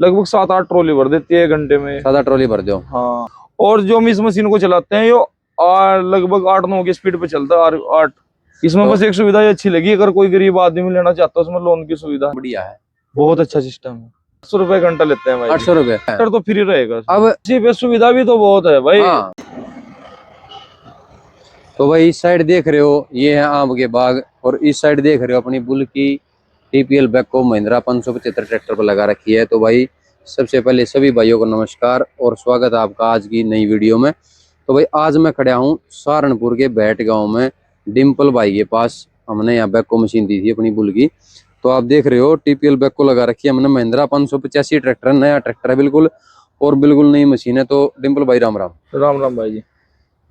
लगभग 7-8 ट्रॉली भर देती है 1 घंटे में। 7-8 ट्रॉली भर दो। हाँ, और जो हम इस मशीन को चलाते हैं ये लगभग 8-9 की स्पीड पे चलता है। 8 इसमें तो बस एक सुविधा ये अच्छी लगी, अगर कोई गरीब आदमी लेना चाहता है उसमें लोन की सुविधा बढ़िया है, बहुत अच्छा सिस्टम है। 800 रुपए घंटा लेते हैं भाई। 800 रुपए तो फ्री रहेगा अब। इसी पे सुविधा भी तो बहुत है भाई। हाँ। तो भाई इस साइड देख रहे हो ये है आम के बाग, और इस साइड देख रहे हो अपनी बुल की टीपीएल बैको महिंद्रा 575 ट्रैक्टर पर लगा रखी है। तो भाई सबसे पहले सभी भाइयों को नमस्कार और स्वागत है आपका आज की नई वीडियो में। तो भाई आज मैं खड़ा हूँ सहारनपुर के बैट गांव में डिम्पल भाई के पास। हमने यहाँ बैको मशीन दी थी अपनी बुल की। तो आप देख रहे हो टीपीएल बैको लगा रखी है हमने, महिंद्रा 585 ट्रैक्टर, नया ट्रैक्टर है बिल्कुल, और बिल्कुल नई मशीन है। तो डिम्पल भाई राम राम। राम राम भाई जी।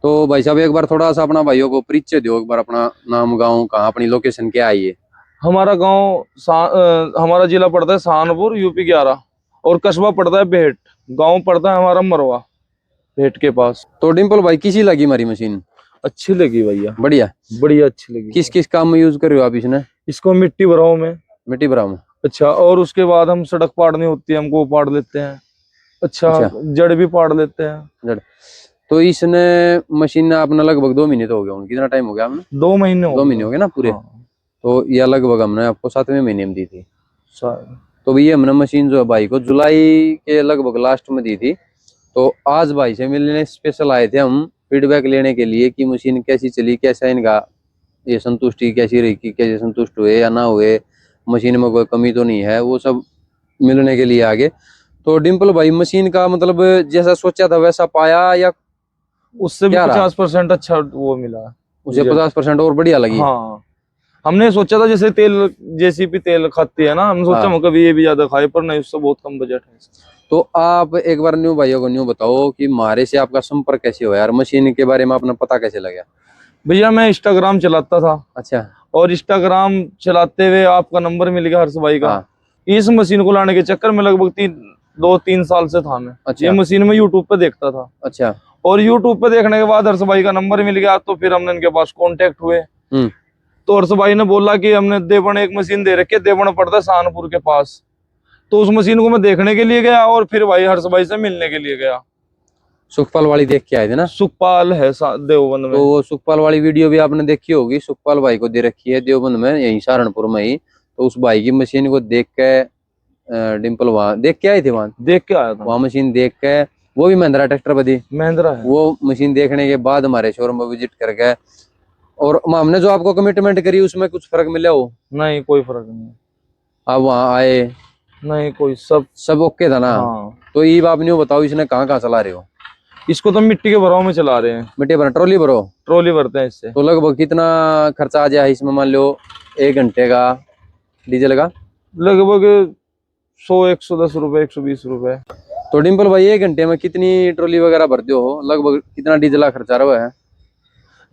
तो भाई साहब एक बार थोड़ा सा अपना भाइयों को परिचय दो, एक बार अपना नाम, गांव, कहाँ, अपनी लोकेशन क्या है ये। हमारा हमारा जिला पड़ता है सहारनपुर यूपी 11, और कस्बा पड़ता है भेट। गांव पड़ता है हमारा मरवा, भेट के पास। तो डिम्पल भाई किसी लगी हमारी मशीन? अच्छी लगी भैया, बढ़िया बढ़िया अच्छी लगी। किस किस काम में यूज कर रहे हो आप इसने? इसको मिट्टी भराव में। मिट्टी भराव में। अच्छा, और उसके बाद हम सड़क पाड़नी होती है, हमको पाड़ लेते हैं। अच्छा, जड़ भी पाड़ लेते हैं। जड़। तो इसने मशीन ने अपना लगभग 2 महीने तो हो गए होंगे, कितना टाइम हो गया हमने? 2 महीने हो 2 महीने हो गए ना पूरे। हाँ। तो यह लगभग हमने आपको 7वें महीने में दी थी। तो ये हमने मशीन जो है भाई को जुलाई के लगभग लास्ट में दी थी। तो आज भाई से मिलने स्पेशल आए थे हम, फीडबैक लेने के लिए कि मशीन कैसी चली, कैसा इनका ये संतुष्टि कैसी रही, कि कैसे संतुष्ट हुए या ना हुए, मशीन में कोई कमी तो नहीं है, वो सब मिलने के लिए आगे। तो डिम्पल भाई मशीन का मतलब जैसा सोचा था वैसा पाया या उससे भी 50% अच्छा वो मिला? उसे 50% और बढ़िया लगी। हाँ, हमने सोचा था जैसे तेल जेसीबी तेल खाती है ना, हमने सोचा हम कभी ये भी ज्यादा खाए, पर नहीं, उससे बहुत कम बजट है। तो आप एक बार न्यू भाइयों को न्यू बताओ कि हमारे से आपका संपर्क कैसे हुआ यार, मशीन के बारे में अपना पता कैसे लगा? भैया मैं इंस्टाग्राम चलाता था। अच्छा। और इंस्टाग्राम चलाते हुए आपका नंबर मिल गया हर्ष भाई का। इस मशीन को लाने के चक्कर में लगभग 2-3 साल से था मैं। अच्छा। ये मशीन में यूट्यूब पे देखता था। अच्छा। और यूट्यूब पे देखने के बाद हर्ष भाई का नंबर मिल गया, तो फिर हमने इनके पास कांटेक्ट हुए। तो हर्ष भाई ने बोला कि हमने देवण एक मशीन दे रखी है, देवण पड़ता है सहारनपुर के पास। तो उस मशीन को मैं देखने के लिए गया, और फिर भाई हर्ष भाई से मिलने के लिए गया। सुखपाल वाली देख के आए थे ना? सुखपाल है देवबंद में। तो वो सुखपाल वाली वीडियो भी आपने देखी होगी, सुखपाल भाई को दे रखी है देवबंद में, यही सहारनपुर में ही। तो उस भाई की मशीन को देख के डिम्पल वहां देख के आए थे, वहां देख के आया था। वहां मशीन देख के, वो भी महिंद्रा ट्रैक्टर बदी, महिंद्रा है। वो मशीन देखने के बाद हमारे शोरूम में विजिट कर गए, और हमने जो आपको कमिटमेंट करी उसमें कुछ फर्क मिला हो? नहीं, कोई फर्क नहीं। आप वहां आए? नहीं, कोई सब ओके था ना? हाँ। तो ये आप नहीं बताओ इसने कहाँ कहाँ चला रहे हो? इसको तो मिट्टी के भराव में चला रहे हैं। मिट्टी भरा ट्रॉली भरो? ट्रॉली भरते हैं इससे। तो लगभग कितना खर्चा आ जाए इसमें, मान लो 1 घंटे का डीजल का? लगभग 100-110 रुपए, 120 रुपए। तो डिम्पल भाई 1 घंटे में कितनी ट्रॉली वगैरह भरते हो, लगभग कितना डीजल का खर्चा रहा है?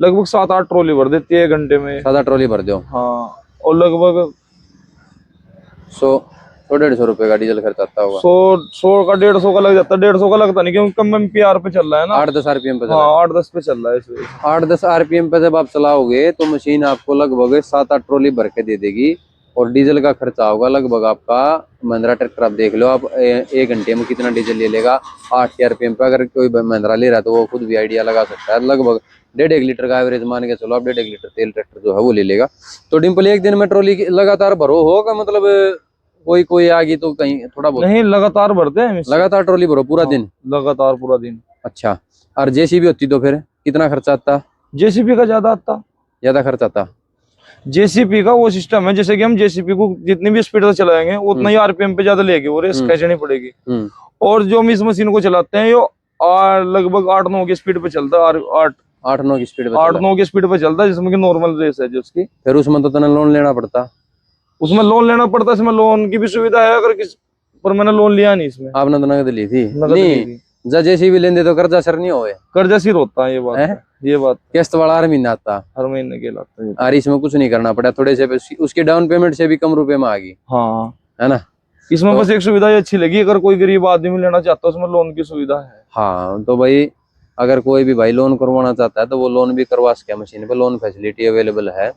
लगभग 7-8 ट्रॉली भर देती है 1 घंटे में। 7-8 ट्रॉली भर दो। हाँ, और लगभग 100-150 रुपए का डीजल खर्च आता होगा। 100 का 150 का लग जाता है। 150 का लगता नहीं, क्योंकि कम एम्पीआर पे चल रहा है ना। 8-10 RPM पे। हाँ, 8-10 पे चल रहा है। 8-10 RPM पे जब आप चलाओगे तो मशीन आपको लगभग 7-8 ट्रॉली भर के दे देगी, और डीजल का खर्चा होगा लगभग आपका, महिंद्रा ट्रैक्टर आप देख लो आप 1 घंटे में कितना डीजल ले लेगा 8 RPM पे। अगर कोई महिंद्रा ले रहा है तो वो खुद भी आइडिया लगा सकता है, लगभग 1.5 लीटर का एवरेज मान के चलो आप, 1.5 लीटर तेल ट्रैक्टर जो है वो ले लेगा। तो डिम्पल एक दिन में ट्रॉली लगातार भरो होगा, मतलब कोई आ गई तो कहीं थोड़ा बहुत? नहीं, लगातार भरते हैं। लगातार ट्रॉली भरो पूरा दिन? लगातार पूरा दिन। अच्छा। और जेसीबी होती तो फिर कितना खर्चा आता? जेसीबी का ज्यादा खर्चा आता। जेसीबी का वो सिस्टम है, जैसे कि हम जेसीबी को जितनी भी स्पीड से चलाएंगे उतना ही आरपीएम पे ज्यादा लेगी, वो रेस खींचनी पड़ेगी। और जो हम इस मशीन को चलाते हैं ये लगभग 8-9 की स्पीड पे चलता है। 8-9 की स्पीड पे चलता है, जिसमें कि नॉर्मल रेस है जो उसकी। फिर उसमें तो तने लोन लेना पड़ता? उसमें लोन लेना पड़ता है, इसमें लोन की भी सुविधा है, अगर पर मैंने लोन लिया नहीं इसमें। आपने तो नगद ली थी? नहीं, जैसे भी लेंदे तो कर्जा सर नहीं होए? कर्जा सिर होता है, ये बात किस्त वाला हर महीना आता, हर महीने के लाता है। और इसमें कुछ नहीं करना पड़ा, थोड़े से उसके डाउन पेमेंट से भी कम रुपए में आ गई। हाँ, है ना? इसमें तो बस एक सुविधा ये अच्छी लगी, अगर कोई गरीब आदमी लेना चाहता है उसमें लोन की सुविधा है। हाँ, तो भाई अगर कोई भी भाई लोन करवाना चाहता है तो वो लोन भी करवा सके, मशीन पे लोन फैसिलिटी अवेलेबल है।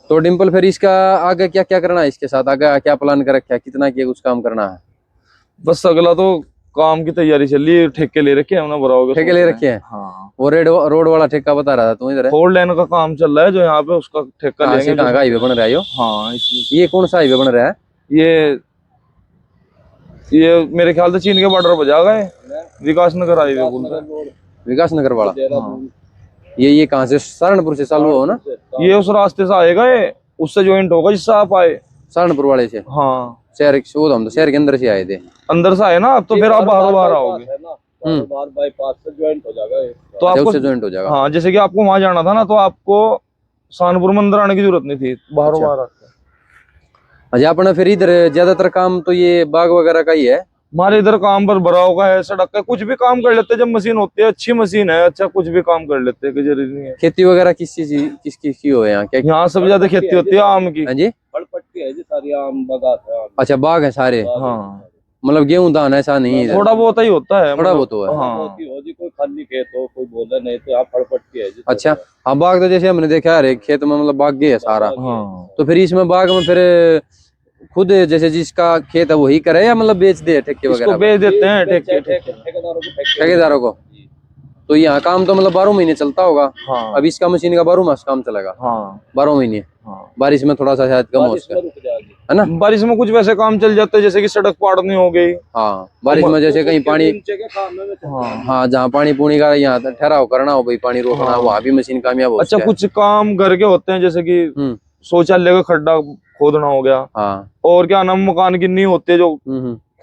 तो डिम्पल फिर इसका आगे क्या क्या करना है, इसके साथ आगे क्या प्लान कर रखा है, कितना किया कुछ काम करना है? बस अगला तो काम की तैयारी चल रही है, ठेके ले रखे हैं हमने, भराओगे ठेके ले रखे हैं। हाँ। वो रोड वाला ठेका बता रहा था तू इधर है। 4 लेन का काम चल रहा है जो यहाँ पे, उसका ठेका कहाँ से लेंगे। कहाँ का हाईवे बन रहा है यो? हाँ ये कौन सा हाईवे बन रहा है? ये मेरे ख्याल से चीन के बॉर्डर पर जाएगा, विकास नगर हाईवे बोलते हैं। विकास नगर वाला। हाँ। ये कहाँ से? सहारनपुर से चालू हो ना? ये उस रास्ते से आएगा, ये उससे ज्वाइंट होगा जिससे आप आए। सहारनपुर वाले से? हाँ शहर वो तो हम तो शहर के अंदर से आए थे। अंदर से आए ना, अब तो फिर आप बाहर आओगे। बाईपास से ज्वाइंट हो जाएगा तो आपको ज्वाइंट हो जाएगा। हाँ, जैसे कि आपको वहां जाना था ना, तो आपको सहारनपुर में अंदर आने की जरूरत नहीं थी, बाहर आते। अच्छा, अपना फिर इधर ज्यादातर काम तो ये बाग वगैरह का ही है। हमारे इधर काम पर भराव का है, सड़क का, कुछ भी काम कर लेते हैं जब मशीन होती है, अच्छी मशीन है, अच्छा कुछ भी काम कर लेते हैं, जरूरी नहीं है। खेती वगैरह किस की हो यहाँ क्या? यहाँ सबसे ज्यादा खेती होती है आम की। हाँ जी, फलपट्टी है जी, सारी आम बागात है। अच्छा बाग है सारे? हाँ, मतलब गेहूं धान ऐसा नहीं है? थोड़ा बहुत ही होता है, थोड़ा बहुत है। हाँ। हो जी, कोई खाली खेत हो, कोई बोले नहीं तो यहाँ फलपट्टी है जी। अच्छा, हाँ बाग तो जैसे हमने देखा है खेत में, मतलब बाग है सारा। हाँ। तो फिर इसमें बाग में फिर खुद जैसे जिसका खेत है वही करे या मतलब बेच दे ठेके वगैरह? इसको बेच देते हैं ठेकेदारों को। तो यहाँ काम तो मतलब 12 महीने चलता होगा। हाँ। अब इसका मशीन का 12 मास काम चलेगा। हाँ 12 महीने। हाँ। बारिश में थोड़ा सा शायद कम हो सकता है ना? बारिश में कुछ वैसे काम चल जाते हैं, जैसे कि सड़क पाड़नी हो गई। हाँ, बारिश में जैसे कहीं पानी, हाँ जहाँ पानी पूनी का यहाँ ठहराव करना हो भाई, पानी रोकना, वहाँ भी मशीन कामयाब हो। अच्छा, कुछ काम घर के होते हैं, जैसे कि शौचालय का खड्डा खोदना हो गया। हाँ। और क्या नाम, मकान की नींव होती है जो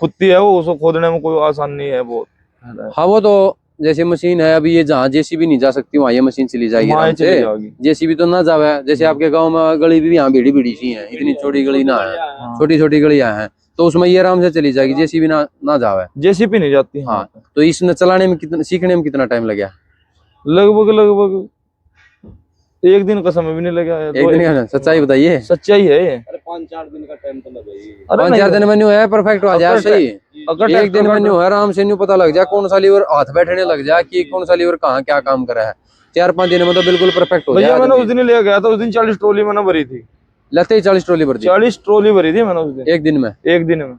खुदती है, वो उसको खोदने में कोई आसान नहीं है बहुत। हाँ वो तो जैसे मशीन है अभी, ये जहाँ जेसीबी नहीं जा सकती वहाँ ये मशीन चली जाएगी आराम से। जेसीबी तो ना जावे, जैसे आपके गांव में गली भी यहाँ बीड़ी बीड़ी सी है, इतनी छोटी गली ना है, छोटी छोटी गलियां हैं, तो उसमें ये आराम से चली जाएगी, जेसीबी ना जावे। जेसीबी नहीं जाती। हाँ, तो इसने चलाने में कितना, सीखने में कितना टाइम लगा? लगभग 1 दिन का समय भी नहीं लगा। 1 दिन का? सच्चाई बताइए। सच्चाई है ये। अरे 5-4 दिन का टाइम तो लगा ही। 5-4 दिन में न्यू है, परफेक्ट हो जाए सही। अगर 1 दिन में न्यू है, आराम से न्यू पता लग जाए कौन सा लीवर हाथ बैठने लग जाए कि कौन सा लीवर कहाँ क्या काम कर रहा है। 4-5 दिन में तो बिल्कुल परफेक्ट हो जाए। भैया मैंने उस दिन ले गया था, उस दिन 40 ट्रॉली मैंने भरी थी। लेते ही 40 ट्रॉली भर दी? 40 ट्रॉली भरी थी मैंने उस दिन। 1 दिन में? 1 दिन में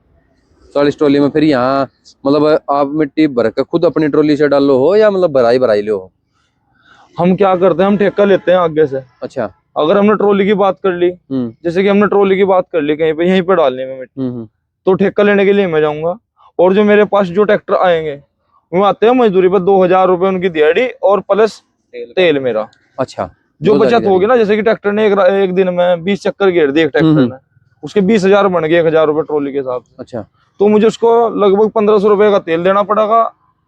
40 ट्रॉली में। फिर यहाँ मतलब आप मिट्टी भर के खुद अपनी ट्रॉली से डालो हो या मतलब भराई लो हो? हम क्या करते हैं, हम ठेका लेते हैं आगे से। अच्छा। अगर हमने ट्रॉली की बात कर ली, जैसे कि हमने ट्रॉली की बात कर ली कहीं पे, यहीं पे डालने में मिट्टी, तो ठेका लेने के लिए मैं जाऊंगा, और जो मेरे पास जो ट्रैक्टर आएंगे वो आते हैं मजदूरी पर 2000 रुपए उनकी दिहाड़ी और प्लस तेल मेरा। अच्छा, जो बचत होगी ना, जैसे कि ट्रैक्टर ने एक दिन में 20 चक्कर घेर दिए ट्रैक्टर ने, उसके 20,000 बन गए 1000 रुपए ट्रॉली के हिसाब से। अच्छा, तो मुझे उसको लगभग 1500 रुपए का तेल देना पड़ेगा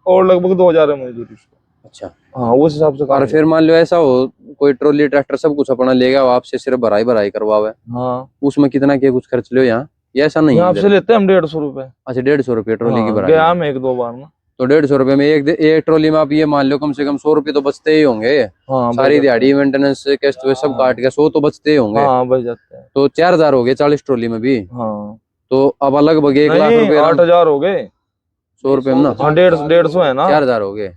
और लगभग 2000 है मजदूरी उसको। अच्छा, हाँ उस हिसाब से। और फिर मान लो ऐसा हो कोई ट्रॉली ट्रैक्टर सब कुछ अपना लेगा, आपसे सिर्फ भराई करवावे, हाँ, उसमें कितना के कुछ खर्च लो यहाँ? ये ऐसा नहीं है? आपसे लेते हैं हम 150 रुपए। अच्छा, 150 रुपये ट्रॉली की भराई? गया मैं 1-2 बार ना। तो 150 रुपये में एक ट्रॉली में आप ये मान लो कम से कम 100 रुपये तो बचते ही होंगे। हाँ, सारी दिहाड़ी मेंटेनेंस किस्त सब काट के 100 तो बचते ही होंगे। हाँ बच जाते हैं। तो 4000 हो गए 40 ट्रॉली में भी। हाँ, तो अब लगभग 1 लाख रुपए। 8000 हो गए 100 रुपये में ना? 150 है ना। 4000 हो गए।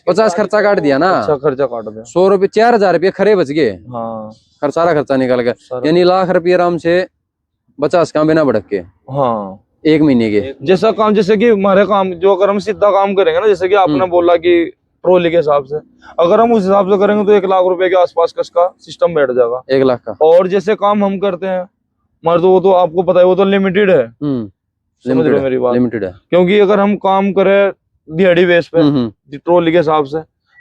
50 खर्चा काट दिया ना? अच्छा, खर्चा काट दिया। 100 रुपये 4000 रुपये खरे बच गए। हाँ, सारा खर्चा निकल गया, यानी लाख रुपये आराम से 50 काम बिना भड़क के। हाँ, 1 महीने के। जैसा काम, जैसे कि हमारे काम जो अगर हम सीधा काम करेंगे ना, जैसे कि आपने बोला कि ट्रॉली के हिसाब से, अगर हम उस हिसाब से करेंगे तो 1 लाख रुपए के आसपास का इसका सिस्टम बैठ जाएगा। 1 लाख का। और जैसे काम हम करते हैं हमारे, तो वो तो आपको पता है, वो तो लिमिटेड है। समझ रहे हो मेरी बात? लिमिटेड है, क्योंकि अगर हम काम करें दिहाड़ी बेस पे ट्रॉली के हिसाब से,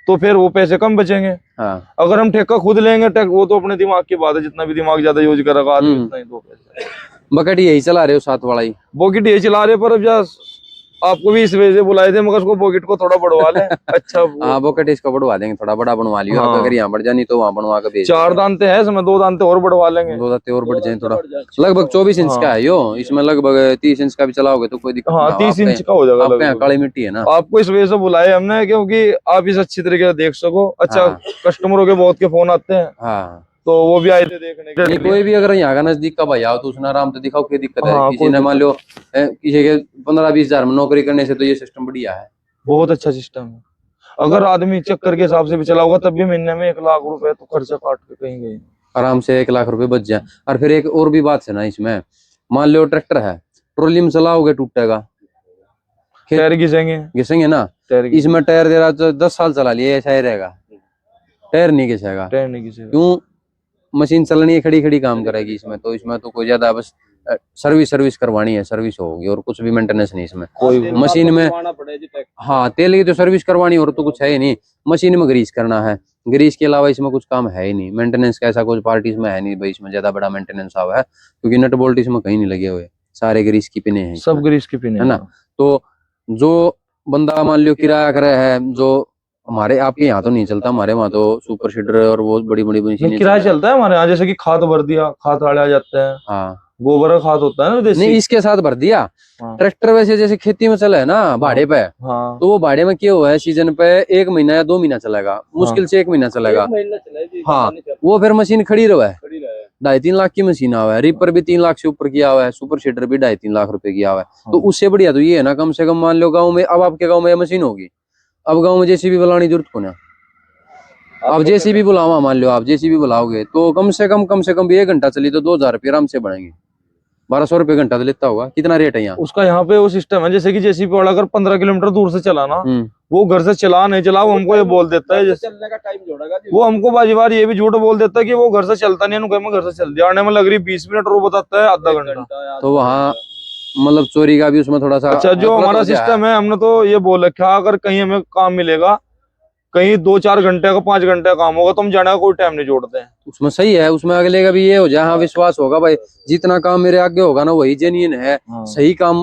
तो फिर वो पैसे कम बचेंगे। हाँ। अगर हम ठेका खुद लेंगे, वो तो अपने दिमाग की बात है, जितना भी दिमाग ज्यादा यूज करेगा आदमी उतना ही दो पैसे। बकेट यही चला रहे हो साथ वाला ही? बॉकेट ये चला रहे, पर अब यार आपको भी इस वजह से बुलाए थे, मगर उसको बॉकेट को थोड़ा बढ़वा ले। अच्छा, हाँ बकेट इसको बढ़वा देंगे, थोड़ा बड़ा बनवा लियो। हाँ। अगर यहाँ बढ़ जानी तो वहाँ बनवा के भेज। 4 दांते हैं इसमें, 2 दांते और बढ़वा लेंगे। 2 दांते और बढ़ जाए थोड़ा। लगभग 24 इंच का है यो, इसमें लगभग 30 इंच का भी चलाओगे तो कोई दिक्कत। हाँ, 30 इंच का हो जाएगा। यहाँ काली मिट्टी है ना, आपको इस वजह से बुलाए हमने, क्योंकि आप इस अच्छी तरीके से देख सको। अच्छा, कस्टमरों के बहुत के फोन आते हैं। हाँ, तो वो भी आए थे देखने के लिए। कोई भी अगर यहाँ का नजदीक का भाई आओ तो उसने आराम से दिखाओ क्या दिक्कत है। हाँ, किसी ने मान लो किसी के 15-20 हजार में नौकरी करने से तो ये सिस्टम बढ़िया है, बहुत अच्छा सिस्टम है। अगर आदमी चक्कर के हिसाब से भी चलाओगा तब भी महीने में 1 लाख रुपए तो खर्चा काट के कहीं गई आराम से 1 लाख रुपए बच जाए। और फिर एक और भी बात है ना इसमें, मान लो ट्रैक्टर है, ट्रॉली में चलाओगे टूटेगा, टायर घिसेंगे, घिसेंगे ना। टायर इसमें टायर दे रहा तो 10 साल चला लिए ऐसा ही रहेगा, टायर नहीं घिसेगा। टायर नहीं घिसेगा। क्यों? मशीन चलनी है, खड़ी खड़ी काम करेगी इसमें, तो इसमें तो कोई ज्यादा बस सर्विस करवानी है, सर्विस होगी और कुछ भी मेंटेनेंस नहीं इसमें। कोई मशीन में हाँ तेल की तो सर्विस करवानी और तो कुछ है ही नहीं। मशीन में ग्रीस करना है, ग्रीस के अलावा इसमें कुछ काम है ही नहीं। मेंटेनेंस का ऐसा कुछ पार्ट इसमें है नहीं भाई, इसमें ज्यादा बड़ा मेंटेनेंस आवा है, क्योंकि नट बोल्ट इसमें कहीं नहीं लगे हुए, सारे ग्रीस की पिने हैं, सब ग्रीस की पिने है ना। तो जो बंदा मान लो किराया करे है, जो हमारे आपके यहाँ तो नहीं चलता, हमारे वहाँ तो सुपर सीडर और वो बड़ी बड़ी मशीनें किराया चलता है हमारे यहाँ, जैसे कि खाद भर दिया, खाद वाले आ जाते हैं। हाँ गोबर का खाद होता है ना देसी। नहीं, इसके साथ भर दिया। हाँ। ट्रैक्टर वैसे जैसे खेती में चला है ना भाड़े पे, हाँ। तो वो भाड़े में क्या हुआ है, सीजन पे 1 महीना या 2 महीना चलेगा, मुश्किल से 1 महीना चलेगा। हाँ, वो फिर मशीन खड़ी रहा है, 2.5-3 लाख की मशीन आवा है, रीपर भी 3 लाख से ऊपर की आवा है, सुपर सीडर भी 2.5-3 लाख रुपए की आवा है। तो उससे बढ़िया तो ये है ना, कम से कम मान लो गाँव में, अब आपके गाँव में मशीन होगी, अब गाँव में जेसीबी बुलाने की जरूरत को ना। अब जेसीबी बुलावा, मान लो आप जेसीबी बुलाओगे तो कम से कम भी 1 घंटा चली तो 2,000 रुपये आराम से बढ़ेंगे। 1,200 रुपये घंटा तो लेता होगा, कितना रेट है यहाँ उसका। यहाँ पे वो सिस्टम है, जैसे कि जेसीबी वाला अगर 15 किलोमीटर दूर से चलाना, वो घर से चला नहीं चला, वो हमको ये बोल देता है, चलने का टाइम जोड़ेगा। वो हमको बाजी बार ये भी झूठ बोल देता है कि वो घर से चलता नहीं है, मैं घर से चल दिया, आने में लग रही 20 मिनट, और वो बताता है आधा घंटा। तो वहाँ मतलब चोरी का भी उसमें थोड़ा सा। अच्छा, जो हमारा सिस्टम है, हमने तो ये बोल रखा, अगर कहीं हमें काम मिलेगा, कहीं 2-4 घंटे का 5 घंटे का काम होगा, तो हम जाने का कोई टाइम नहीं जोड़ते हैं। उसमें सही है, उसमें अगले का भी ये हो जाए, हाँ विश्वास होगा भाई, जितना काम मेरे आगे होगा ना वही जेन्युइन है। हाँ। सही काम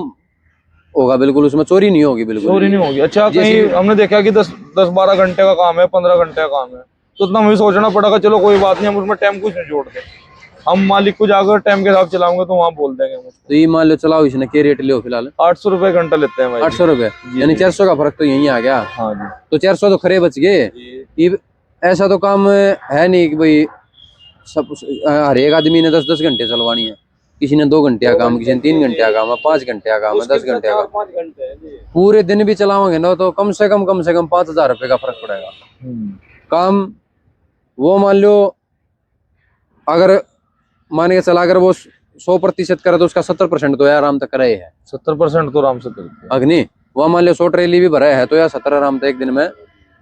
होगा बिल्कुल, उसमें चोरी नहीं होगी, बिल्कुल चोरी नहीं होगी। अच्छा, कहीं हमने देखा कि 10-12 घंटे का काम है, 15 घंटे का काम है, तो उतना हमें सोचना पड़ेगा, चलो कोई बात नहीं, हम उसमें टाइम कुछ नहीं जोड़ते, हम मालिक को जाकर टाइम के हिसाब चलाओगे तो वहाँ बोल देंगे। तो ये मान लो चलाओ, इसने क्या रेट लियो फिलहाल? 800 रुपए घंटा लेते हैं भाई। 800 रुपए, यानी 400 का फर्क तो यही आ गया। हाँ जी। तो 400 तो खरे बच गए। ऐसा तो काम है नहीं कि भाई सब हर एक आदमी ने 10-10 घंटे चलवानी है, किसी ने 2 घंटे का काम, किसी ने 3 घंटे का काम है, 5 घंटे का काम है, 10 घंटे का, पूरे दिन भी चलाओगे ना तो कम से कम 5,000 रुपए का फर्क पड़ेगा। काम वो मान लो, अगर मान के चला, अगर वो 100% करे तो उसका 70% तो यार आराम तक करे है। 70% तो आराम से करते हैं। अग्नि वो मान लो 100 ट्रेली भी भरा है तो यार 70 आराम से एक दिन में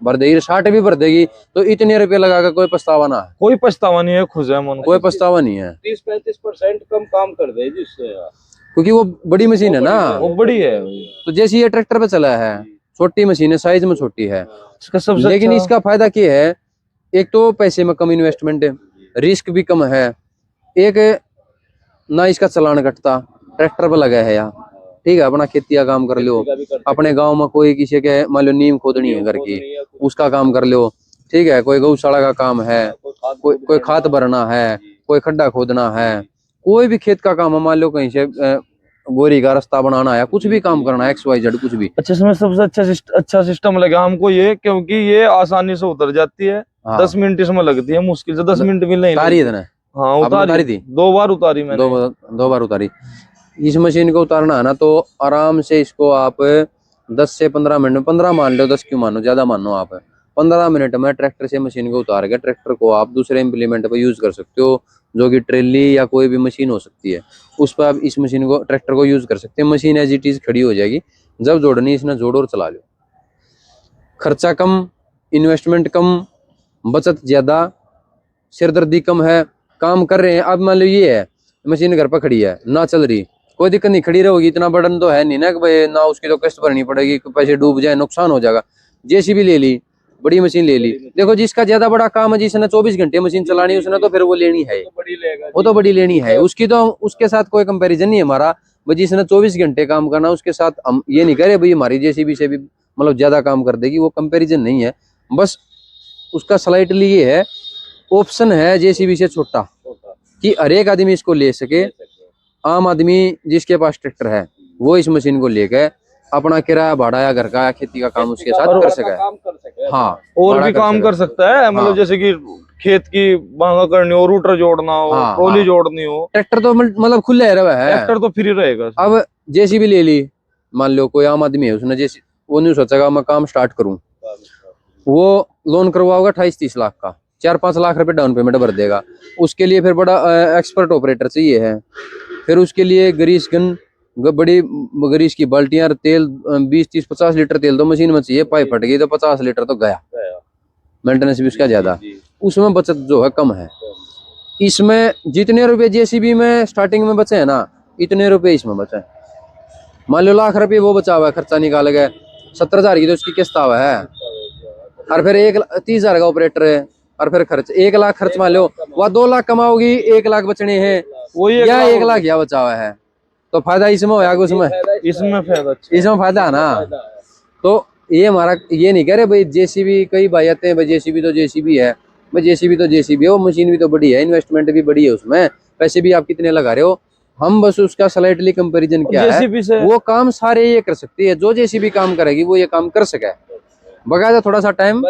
भर देगी, 60 भी भर देगी, तो इतने रुपए लगा कर कोई पछतावा ना है। कोई पछतावा नहीं है, खुश है मन, कोई पछतावा नहीं है। 30-35% कम काम कर दे जिससे, क्योंकि वो बड़ी मशीन है ना, वो बड़ी है। तो जैसे ये ट्रैक्टर पे चला है, छोटी मशीन है, साइज में छोटी है, लेकिन अच्छा। इसका फायदा क्या है, एक तो पैसे में कम इन्वेस्टमेंट है, रिस्क भी कम है, एक ना इसका चलान कटता, ट्रैक्टर पे लगा है यहाँ, ठीक है, अपना खेती का काम कर लो, अपने गांव में कोई किसी के मान लो नीम खोदनी है घर की, उसका काम कर लो, ठीक है, कोई गौशाला का काम है, कोई खाद भरना है, कोई खड्डा खोदना है, कोई भी खेत का काम है, मान लो कहीं से गोरी का रास्ता बनाना है, कुछ भी काम करना है, XYZ कुछ भी। अच्छा, इसमें सबसे अच्छा सिस्टम लगा हमको ये, क्योंकि ये आसानी से उतर जाती है। हाँ। 10 मिनट इसमें लगती है, मुश्किल से 10 मिनट भी नहीं उतारी है। हाँ, उतारी थी, 2 बार उतारी मैंने, 2 बार उतारी। इस मशीन को उतारना है ना तो आराम से इसको आप 10 से 15 मिनट में, 15 मान लो, 10 क्यों मानो, ज्यादा मानो आप, 15 मिनट में ट्रैक्टर से मशीन को उतार के ट्रैक्टर को आप दूसरे इम्प्लीमेंट पर यूज कर सकते हो, जो कि ट्रेली या कोई भी मशीन हो सकती है, उस पर आप इस मशीन को, ट्रैक्टर को यूज कर सकते हैं। मशीन एज इट इज खड़ी हो जाएगी, जब जोड़नी इसने जोड़ो और चला लो। खर्चा कम, इन्वेस्टमेंट कम, बचत ज्यादा, सिरदर्दी कम है, काम कर रहे हैं। अब मान लो ये है मशीन घर पर खड़ी है ना चल रही, कोई दिक्कत नहीं, खड़ी रहोगी, इतना बर्डन तो है नहीं ना कि भाई ना उसकी तो किस्त भरनी पड़ेगी, पैसे डूब जाए, नुकसान हो जाएगा। जेसीबी ले ली, बड़ी मशीन ले ली, देखो जिसका ज्यादा बड़ा काम है, जिसने 24 घंटे मशीन चलानी है, उसने तो फिर वो लेनी है, वो तो बड़ी लेनी है, उसकी तो उसके साथ कोई कंपैरिजन नहीं है हमारा। भाई जिसने 24 घंटे काम करना, उसके साथ हम ये नहीं करे भाई हमारी जेसीबी से भी मतलब ज्यादा काम कर देगी, वो कंपेरिजन नहीं है। बस उसका स्लाइटली ये है, ऑप्शन है जेसीबी से छोटा, कि हर एक आदमी इसको ले सके। आम आदमी जिसके पास ट्रैक्टर है वो इस मशीन को लेकर अपना किराया भाड़ा या घर का या खेती का काम उसके साथ कर सके। हाँ, और भी काम कर सकता है, मतलब जैसे कि खेत की बांगा करनी हो, रूटर जोड़ना हो, ट्रॉली जोड़नी हो, ट्रैक्टर तो मतलब खुले रहा है, ट्रैक्टर तो फ्री रहेगा। अब जेसीबी ले ली, मान लो कोई आम आदमी है, उसने जैसे वो नहीं सोचेगा मैं काम स्टार्ट करूं, वो लोन करवाओगा 28-30 लाख का, 4-5 लाख रुपए डाउन पेमेंट भर देगा। उसके लिए फिर बड़ा एक्सपर्ट ऑपरेटर चाहिए है, फिर उसके लिए ग्रीस गन बड़ी ग्रीस की बाल्टियां, तेल 20 30 50 लीटर तेल तो मशीन में चाहिए। पाइप फट गई तो 50 लीटर तो गया, मेंटेनेंस भी उसका ज्यादा, उसमें बचत जो है कम है। इसमें जितने रुपए जेसीबी में स्टार्टिंग में बचे हैं ना, इतने रुपए इसमें बचे। मान लो लाख रुपए वो बचा हुआ है, खर्चा निकाल गए, 70,000 की तो उसकी किस्त आवा है, और फिर 30,000 का ऑपरेटर है, और फिर खर्च 1 लाख खर्च मान लो, वह 2 लाख कमाओगी, 1 लाख बचने हैं, वही या 1 लाख या बचा हुआ है। तो फायदा इसमें होया कि उसमें? इसमें फायदा है ना। तो ये हमारा ये नहीं कह रहे भाई जेसीबी, कई भाई आते हैं भाई जेसीबी तो जेसीबी है, भाई जेसीबी तो जेसीबी है, वो मशीन भी तो बड़ी है, इन्वेस्टमेंट भी बड़ी है, उसमें पैसे भी आप कितने लगा रहे हो। हम बस उसका स्लाइटली कंपैरिजन क्या है, वो काम सारे ये कर सकती है, जो जेसीबी काम करेगी वो ये काम कर सके, बकायदा थोड़ा सा टाइम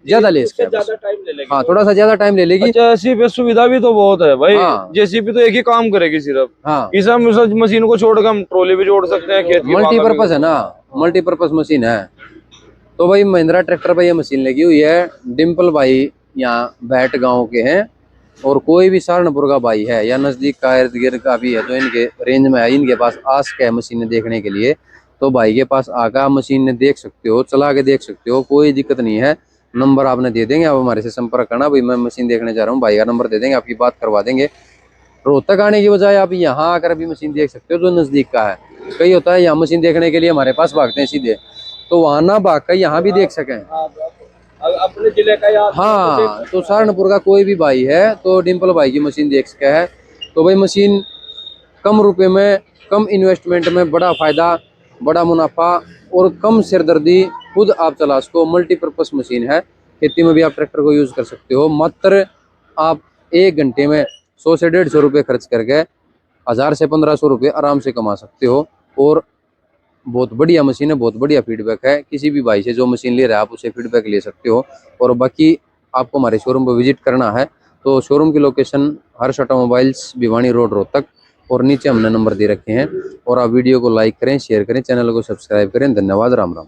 ज्यादा ले सकते, हाँ थोड़ा सा ज्यादा टाइम ले लेगी। अच्छा, ऐसी पे सुविधा भी तो बहुत है भाई। हाँ। जेसीबी तो एक ही काम करेगी सिर्फ, हाँ। इस मशीन को छोड़कर हम ट्रॉली भी जोड़ सकते हैं, खेत की मल्टीपर्पज है ना, मल्टीपर्पज मशीन है। तो भाई महिंद्रा ट्रैक्टर पर ये मशीन लगी हुई है। डिम्पल भाई यहाँ बैठ गांव के हैं, और कोई भी सहारनपुर का भाई है या नजदीक का इर्द गिर्द का भी है जो इनके रेंज में है, इनके पास आस्क है मशीनें देखने के लिए, तो भाई के पास आकर मशीन देख सकते हो, चला के देख सकते हो, कोई दिक्कत नहीं है। नंबर आपने दे देंगे, आप हमारे से संपर्क करना, भाई मैं मशीन देखने जा रहा हूँ, भाई का नंबर दे देंगे, आपकी बात करवा देंगे। रोहतक आने की बजाय आप यहाँ आकर भी मशीन देख सकते हो, जो नजदीक का है। कई होता है यहाँ मशीन देखने के लिए हमारे पास भागते हैं सीधे, तो वहां ना भाग कर यहाँ भी देख सकें। अपने जिले का यार, हाँ, तो सहारनपुर का कोई भी भाई है तो डिम्पल भाई की मशीन देख सके है। तो भाई मशीन कम रुपए में, कम इन्वेस्टमेंट में बड़ा फायदा, बड़ा मुनाफा और कम सिरदर्दी, खुद आप चला सको, मल्टीपर्पज मशीन है। खेती में भी आप ट्रैक्टर को यूज कर सकते हो। मात्र आप 1 घंटे में 100 से 150 रुपये खर्च करके 1000 से 1500 रुपये आराम से कमा सकते हो। और बहुत बढ़िया मशीन है, बहुत बढ़िया फीडबैक है। किसी भी भाई से जो मशीन ले रहा है आप उसे फीडबैक ले सकते हो। और बाकी आपको हमारे शोरूम पर विजिट करना है तो शोरूम की लोकेशन हर्ष ऑटोमोबाइल्स, भिवानी रोड, रोहतक, और नीचे हमने नंबर दे रखे हैं। और आप वीडियो को लाइक करें, शेयर करें, चैनल को सब्सक्राइब करें। धन्यवाद, राम राम।